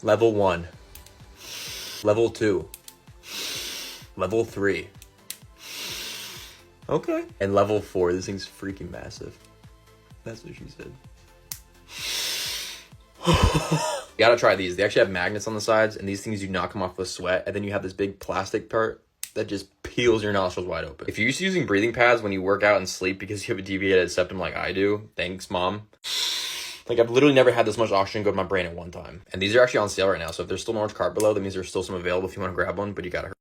Level 1. Level 2. Level 3. Okay. And level 4. This thing's freaking massive. That's what she said. You gotta try these. They actually have magnets on the sides, and these things do not come off with sweat. And then you have this big plastic part that just peels your nostrils wide open. If you're used to using breathing pads when you work out and sleep because you have a deviated septum like I do, thanks, mom. Like, I've literally never had this much oxygen go to my brain at one time. And these are actually on sale right now, so if there's still an orange card below, that means there's still some available if you want to grab one, but you gotta hurry.